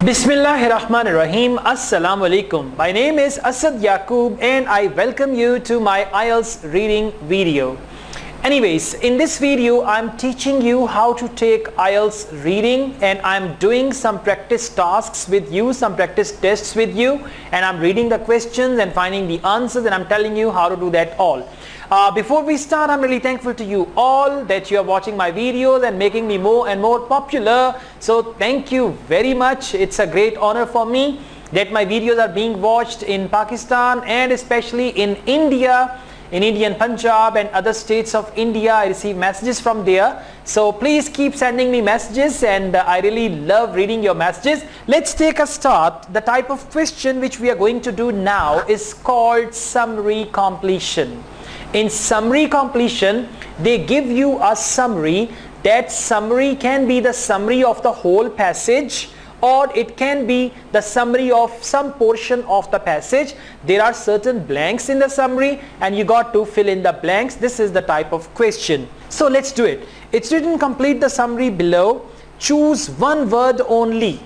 Bismillahirrahmanirrahim. Assalamu alaikum. My name is Asad Yaqub and I welcome you to my IELTS reading video. Anyways, in this video I'm teaching you how to take IELTS reading, and I'm doing some practice tasks with you, some practice tests with you, and I'm reading the questions and finding the answers, and I'm telling you how to do that all. Before we start, I'm really thankful to you all that you are watching my videos and making me more and more popular. So thank you very much. It's a great honor for me that my videos are being watched in Pakistan and especially in India, in Indian Punjab and other states of India. I receive messages from there. So please keep sending me messages, and I really love reading your messages. Let's take a start. The type of question which we are going to do now is called summary completion. In summary completion, they give you a summary. That summary can be the summary of the whole passage, or it can be the summary of some portion of the passage. There are certain blanks in the summary and you got to fill in the blanks. This is the type of question. So let's do it. It's written, complete the summary below. Choose one word only.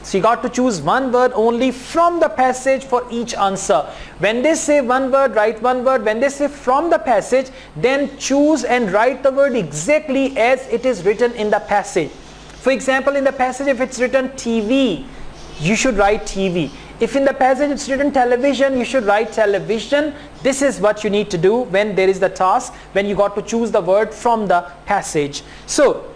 So you got to choose one word only from the passage for each answer. When they say one word, write one word. When they say from the passage, then choose and write the word exactly as it is written in the passage. For example, in the passage if it's written TV, you should write TV. If in the passage it's written television, you should write television. This is what you need to do when there is the task, when you got to choose the word from the passage. So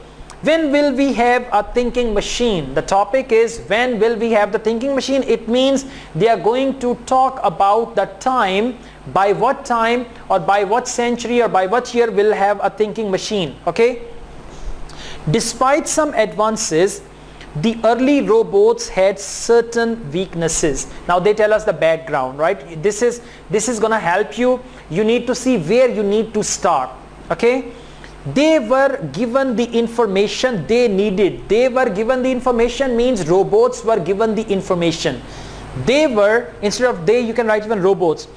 when will we have a thinking machine? The topic is when will we have the thinking machine. It means they are going to talk about the time, by what time or by what century or by what year we'll have a thinking machine. Okay. Despite some advances, the early robots had certain weaknesses. Now they tell us the background, right? This is gonna help you. You need to see where you need to start. Okay. They were given the information they needed. They were given the information means robots were given the information. They were, instead of they, you can write even robots.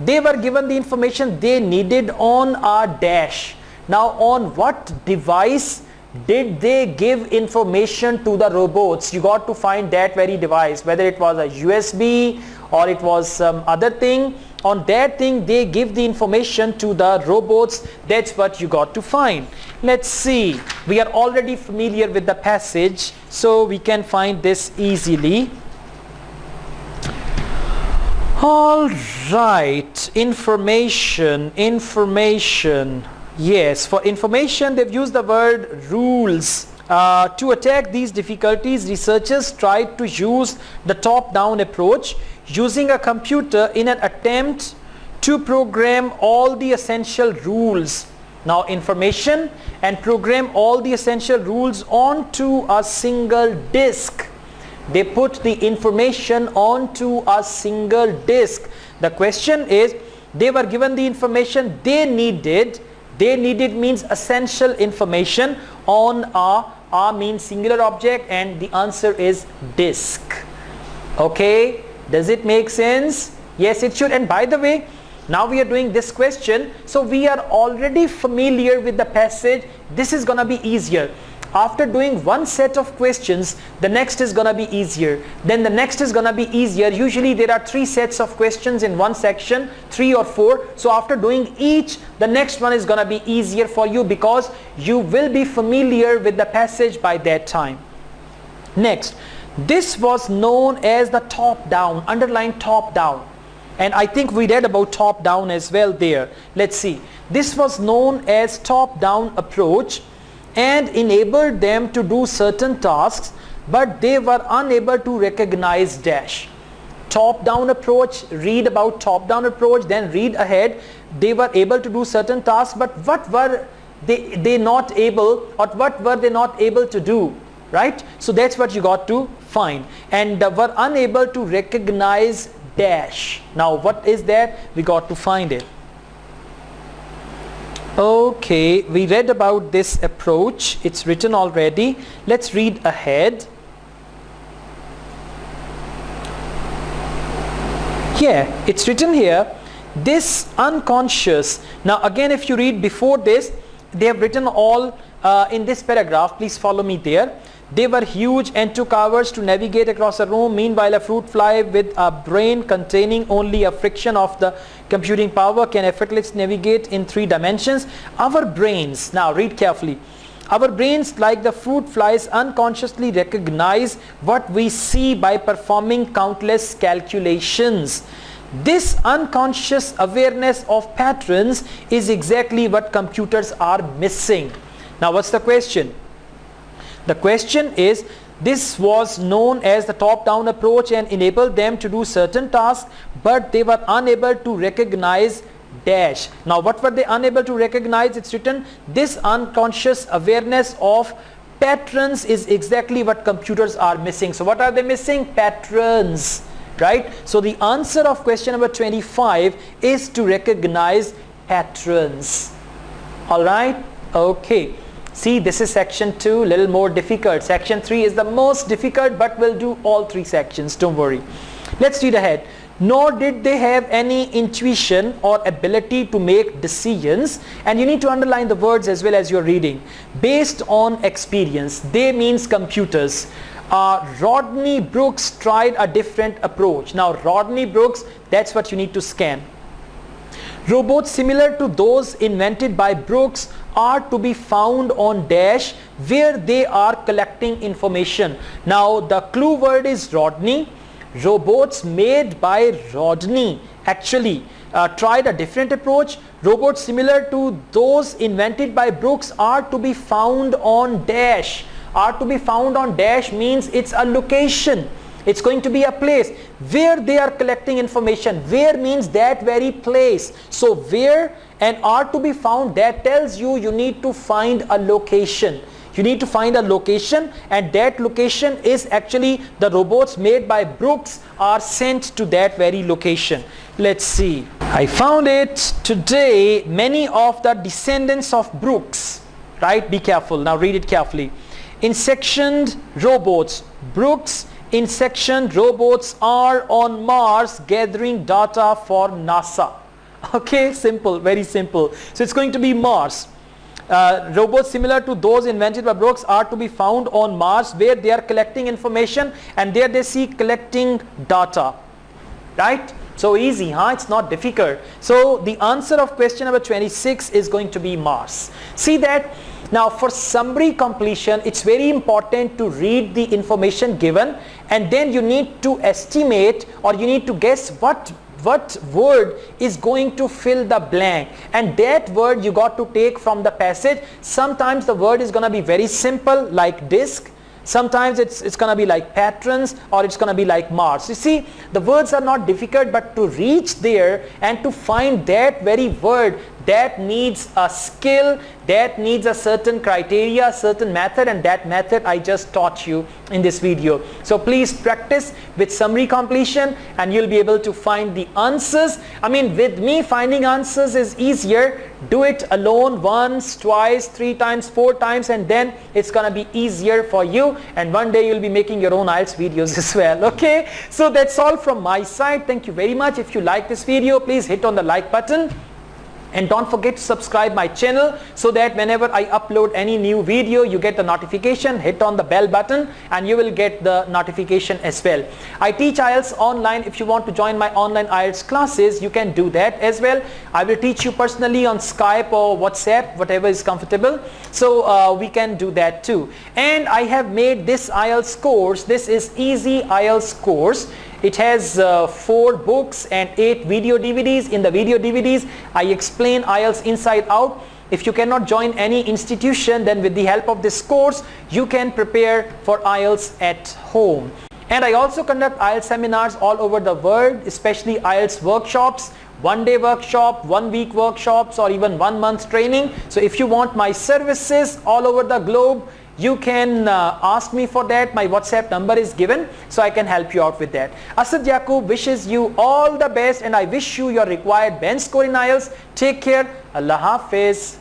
They were given the information they needed on a dash. Now on what device did they give information to the robots? You got to find that very device, whether it was a USB or it was some other thing. On that thing they give the information to the robots. That's what you got to find. Let's see. We are already familiar with the passage, so we can find this easily. All right. Information. Yes, for information they've used the word rules. To attack these difficulties, researchers tried to use the top-down approach, using a computer in an attempt to program all the essential rules. Now information and program all the essential rules onto a single disk. They put the information onto a single disk. The question is, they were given the information they needed. They needed means essential information on a means singular object, and the answer is disk. Okay, does it make sense? Yes, it should. And by the way, now we are doing this question, so we are already familiar with the passage. This is gonna be easier. After doing one set of questions, the next is gonna be easier. Then the next is gonna be easier. Usually there are 3 sets of questions in one section, 3 or 4. So after doing each, the next one is gonna be easier for you because you will be familiar with the passage by that time. Next, this was known as the top down, underline top down. And I think we read about top down as well there. Let's see. This was known as top down approach and enabled them to do certain tasks, but they were unable to recognize dash. Top down approach, read about top down approach, then read ahead. They were able to do certain tasks, but what were they not able, or what were they not able to do, right? So that's what you got to find. And were unable to recognize dash. Now what is that? We got to find it. Okay, we read about this approach. It's written already. Let's read ahead. Yeah, it's written here. This unconscious. Now again, if you read before this, they have written all in this paragraph. Please follow me there. They were huge and took hours to navigate across a room. Meanwhile, a fruit fly with a brain containing only a fraction of the computing power can effortlessly navigate in 3 dimensions. Our brains, now read carefully, our brains, like the fruit flies, unconsciously recognize what we see by performing countless calculations. This unconscious awareness of patterns is exactly what computers are missing. Now what's the question? The question is, this was known as the top-down approach and enabled them to do certain tasks, but they were unable to recognize dash. Now what were they unable to recognize? It's written, this unconscious awareness of patterns is exactly what computers are missing. So what are they missing? Patterns, right? So the answer of question number 25 is to recognize patterns. All right, okay. See, this is section 2, little more difficult. Section 3 is the most difficult, but we'll do all 3 sections, don't worry. Let's read ahead. Nor did they have any intuition or ability to make decisions, and you need to underline the words as well as you're reading. Based on experience, they means computers. Rodney Brooks tried a different approach. Now Rodney Brooks, that's what you need to scan. Robots similar to those invented by Brooks are to be found on dash, where they are collecting information. Now the clue word is Rodney. Robots made by Rodney actually tried a different approach. Robots similar to those invented by Brooks are to be found on dash. Are to be found on dash means it's a location. It's going to be a place where they are collecting information. Where means that very place. So where and are to be found, that tells you you need to find a location. You need to find a location, and that location is actually the robots made by Brooks are sent to that very location. Let's see. I found it today. Many of the descendants of Brooks, right? Be careful. Now read it carefully. In sectioned robots, Brooks in section robots are on Mars gathering data for NASA. Okay, simple, very simple. So it's going to be Mars. Robots similar to those invented by Brooks are to be found on Mars, where they are collecting information, and there they see collecting data, right? So easy, huh? It's not difficult. So the answer of question number 26 is going to be Mars. See that? Now for summary completion, it's very important to read the information given, and then you need to estimate, or you need to guess what word is going to fill the blank, and that word you got to take from the passage. Sometimes the word is going to be very simple, like disk. Sometimes it's going to be like patterns, or it's going to be like Mars. You see, the words are not difficult, but to reach there and to find that very word, that needs a skill, that needs a certain criteria, certain method, and that method I just taught you in this video. So please practice with summary completion, and you'll be able to find the answers. I mean, with me, finding answers is easier. Do it alone once, twice, 3 times, 4 times, and then it's gonna be easier for you, and one day you'll be making your own IELTS videos as well. Okay, so that's all from my side. Thank you very much. If you like this video, please hit on the like button. And don't forget to subscribe my channel, so that whenever I upload any new video, you get the notification. Hit on the bell button and you will get the notification as well. I teach IELTS online. If you want to join my online IELTS classes, you can do that as well. I will teach you personally on Skype or WhatsApp, whatever is comfortable. So we can do that too. And I have made this IELTS course. This is Easy IELTS course. It has 4 books and 8 video DVDs. In the video DVDs, I explain IELTS inside out. If you cannot join any institution, then with the help of this course, you can prepare for IELTS at home. And I also conduct IELTS seminars all over the world, especially IELTS workshops, 1-day workshop, 1-week workshops, or even 1-month training. So if you want my services all over the globe, you can ask me for that. My WhatsApp number is given, so I can help you out with that. Asad Yaqub wishes you all the best, and I wish you your required band score in IELTS. Take care. Allah Hafiz.